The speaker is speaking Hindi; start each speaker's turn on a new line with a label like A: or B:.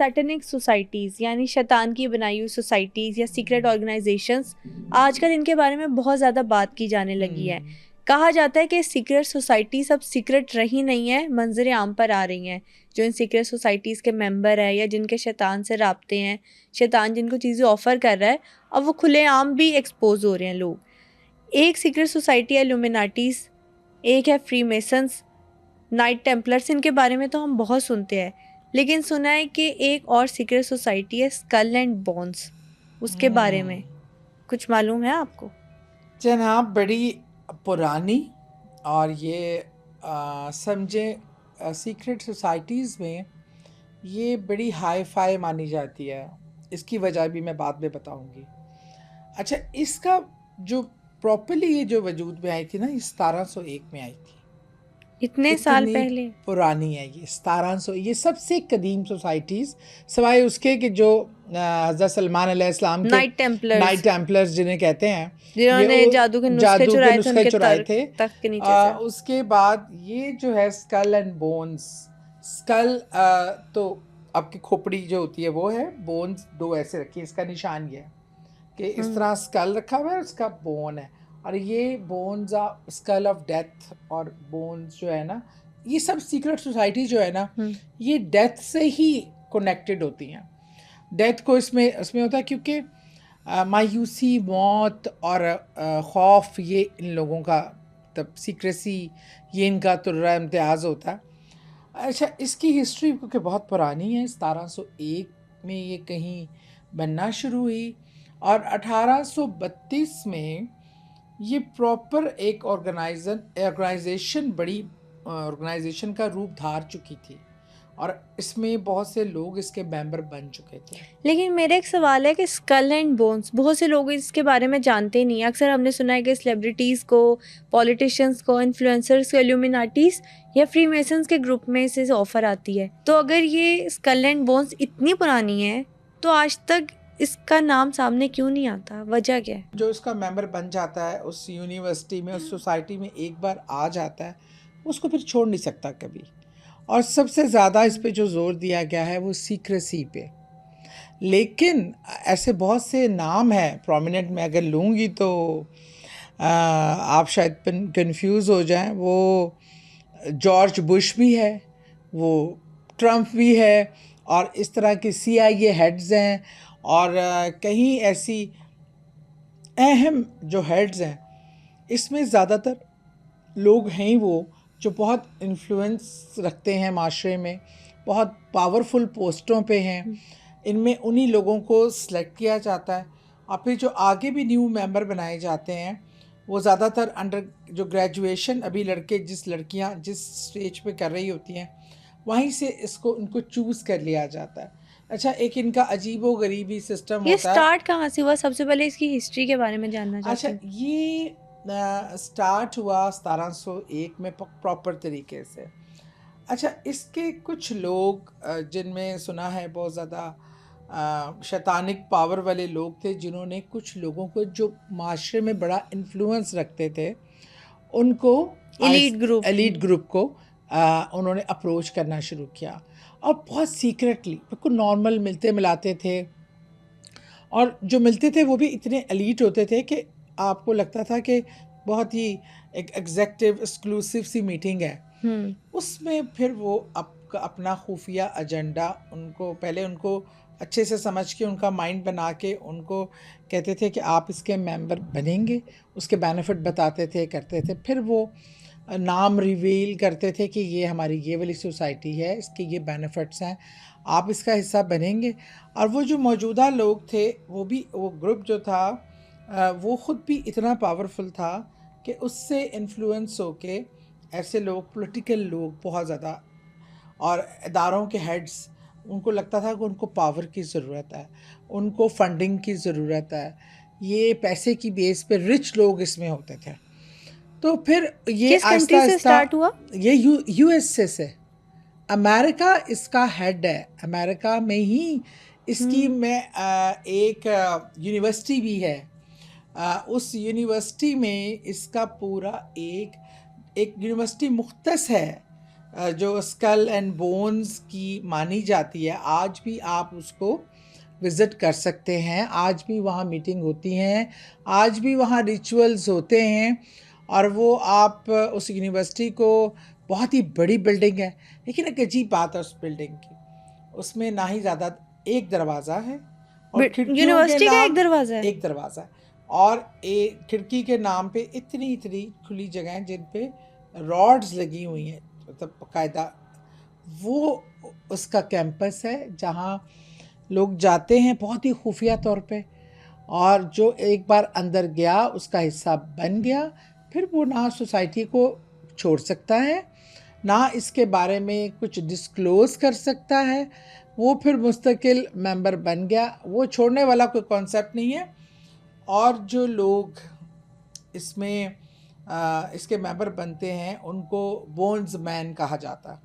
A: सैटेनिक सोसाइटीज़ यानी शैतान की बनाई हुई सोसाइटीज़ या सीक्रेट ऑर्गेनाइजेशंस आजकल इनके बारे में बहुत ज़्यादा बात की जाने लगी है। कहा जाता है कि सीक्रेट सोसाइटीज़ अब सीक्रेट रही नहीं है, मंजर आम पर आ रही हैं। जो इन सीक्रेट सोसाइटीज़ के मेंबर हैं या जिनके शैतान से राब्ते हैं, शैतान जिनको चीज़ें ऑफ़र कर रहा है, अब वो खुलेआम भी एक्सपोज हो रहे हैं लोग। एक सीक्रेट सोसाइटी है इल्यूमिनाटीज़, एक है फ्री मेसन्स, नाइट टेम्पलर्स। इनके बारे में तो हम बहुत सुनते हैं, लेकिन सुना है कि एक और सीक्रेट सोसाइटी है स्कल एंड बोन्स। उसके बारे में कुछ मालूम है आपको?
B: जनाब बड़ी पुरानी और ये समझे सीक्रेट सोसाइटीज़ में ये बड़ी हाई फाई मानी जाती है। इसकी वजह भी मैं बाद में बताऊंगी। अच्छा, इसका जो प्रॉपरली ये जो वजूद में आई थी ना, ये 1701 में आई थी।
A: इतने साल
B: इतनी
A: पहले?
B: पुरानी है ये 1700। ये सबसे कदीम सोसाइटीज़ सिवाय उसके कि जो हज़रत सलमान अलैहिस्सलाम के
A: नाइट
B: नाइट
A: टेम्पलर्स,
B: टेम्पलर्स जिन्हें कहते हैं,
A: जिन्होंने जादू के नुस्खे
B: जादू के
A: चुराए थे
B: नुस्खे
A: उनके
B: चुराए थे।
A: तख्त के नीचे से।
B: उसके बाद ये जो है स्कल एंड बोन्स, स्कल तो आपकी खोपड़ी जो होती है वो है, बोन्स दो ऐसे रखी है। इसका निशान ये है कि इस तरह स्कल रखा हुआ है, उसका बोन है, और ये बोन्स स्कल ऑफ डेथ। और बोन्स जो है ना, ये सब सीक्रेट सोसाइटी जो है ना, ये डेथ से ही कनेक्टेड होती हैं। डेथ को इसमें होता है क्योंकि मायूसी, मौत और खौफ, ये इन लोगों का तब सीक्रेसी, ये इनका तुर्रा इम्तियाज़ होता है। अच्छा, इसकी हिस्ट्री क्योंकि बहुत पुरानी है, 1701 में ये कहीं बनना शुरू हुई और 1832 में ये प्रॉपर एक ऑर्गेनाइजेशन, बड़ी ऑर्गेनाइजेशन का रूप धार चुकी थी और इसमें बहुत से लोग इसके मेंबर बन चुके थे।
A: लेकिन मेरा एक सवाल है कि स्कल एंड बोन्स बहुत से लोग इसके बारे में जानते नहीं हैं। अक्सर हमने सुना है कि सेलिब्रिटीज़ को, पॉलिटिशियंस को, इन्फ्लुएंसर्स को इल्यूमिनाटीज़ या फ्री मेसन्स के ग्रुप में से ऑफ़र आती है। तो अगर ये स्कल एंड बोन्स इतनी पुरानी है तो आज तक इसका नाम सामने क्यों नहीं आता? वजह क्या है?
B: जो इसका मेंबर बन जाता है उस यूनिवर्सिटी में, उस सोसाइटी में, एक बार आ जाता है, उसको फिर छोड़ नहीं सकता कभी। और सबसे ज़्यादा इस पे जो जोर दिया गया है वो सीक्रेसी पे। लेकिन ऐसे बहुत से नाम हैं प्रोमिनेंट, में अगर लूँगी तो आप शायद कंफ्यूज हो जाएं। वो जॉर्ज बुश भी है, वो ट्रम्प भी है, और इस तरह के CIA हेड्स हैं, और कहीं ऐसी अहम जो हेड्स हैं। इसमें ज़्यादातर लोग हैं वो जो बहुत इन्फ्लुएंस रखते हैं माशरे में, बहुत पावरफुल पोस्टों पे हैं। इनमें उन्हीं लोगों को सिलेक्ट किया जाता है और फिर जो आगे भी न्यू मेंबर बनाए जाते हैं वो ज़्यादातर अंडर जो ग्रेजुएशन अभी लड़कियां जिस स्टेज पे कर रही होती हैं, वहीं से इसको उनको चूज़ कर लिया जाता है। अच्छा, एक इनका अजीबो गरीबी सिस्टम
A: ये
B: होता है।
A: स्टार्ट कहाँ से हुआ? सबसे पहले इसकी हिस्ट्री के बारे में जानना चाहती
B: अच्छा,
A: हूँ।
B: ये स्टार्ट हुआ 1701 में प्रॉपर तरीके से। अच्छा, इसके कुछ लोग जिनमें सुना है बहुत ज़्यादा शैतानिक पावर वाले लोग थे, जिन्होंने कुछ लोगों को जो माशरे में बड़ा इन्फ्लुएंस रखते थे, उनको एलीट ग्रुप को उन्होंने अप्रोच करना शुरू किया और बहुत सीक्रेटली, बिल्कुल नॉर्मल मिलते मिलाते थे। और जो मिलते थे वो भी इतने एलीट होते थे कि आपको लगता था कि बहुत ही एक एग्जेक्टिव एक्सक्लूसिव सी मीटिंग है। उसमें फिर वो अपना खुफिया एजेंडा, उनको अच्छे से समझ के, उनका माइंड बना के उनको कहते थे कि आप इसके मेंबर बनेंगे, उसके बेनिफिट बताते थे, करते थे। फिर वो नाम रिवील करते थे कि ये हमारी ये वाली सोसाइटी है, इसके ये बेनिफिट्स हैं, आप इसका हिस्सा बनेंगे। और वो जो मौजूदा लोग थे, वो ग्रुप जो था वो ख़ुद भी इतना पावरफुल था कि उससे इन्फ्लुएंस होके ऐसे लोग, पॉलिटिकल लोग बहुत ज़्यादा, और इदारों के हेड्स, उनको लगता था कि उनको पावर की ज़रूरत है, उनको फंडिंग की ज़रूरत है, ये पैसे की बेस पे रिच लोग इसमें होते थे। तो फिर ये
A: किस कंट्री से स्टार्ट हुआ?
B: ये USA से। अमेरिका इसका हेड है, अमेरिका में ही इसकी में एक यूनिवर्सिटी भी है। उस यूनिवर्सिटी में इसका पूरा एक यूनिवर्सिटी मुख्तस है जो स्कल एंड बोन्स की मानी जाती है, आज भी आप उसको विज़िट कर सकते हैं। आज भी वहाँ मीटिंग होती हैं, आज भी वहाँ रिचुअल्स होते हैं। और वो आप उस यूनिवर्सिटी को, बहुत ही बड़ी बिल्डिंग है, लेकिन एक अजीब बात है उस बिल्डिंग की, उसमें ना ही ज़्यादा, एक दरवाज़ा है और खिड़कियों के
A: यूनिवर्सिटी का एक
B: नाम,
A: दरवाजा है?
B: एक दरवाज़ा है और खिड़की के नाम पे इतनी इतनी खुली जगह हैं जिन पे रॉड्स लगी हुई हैं, मतलब बाकायदा। वो उसका कैंपस है जहाँ लोग जाते हैं बहुत ही खुफिया तौर पे, और जो एक बार अंदर गया उसका हिस्सा बन गया, फिर वो ना सोसाइटी को छोड़ सकता है, ना इसके बारे में कुछ डिस्क्लोज़ कर सकता है। वो फिर मुस्तकिल मेंबर बन गया, वो छोड़ने वाला कोई कॉन्सेप्ट नहीं है। और जो लोग इसमें इसके मेंबर बनते हैं उनको बोन्स मैन कहा जाता है।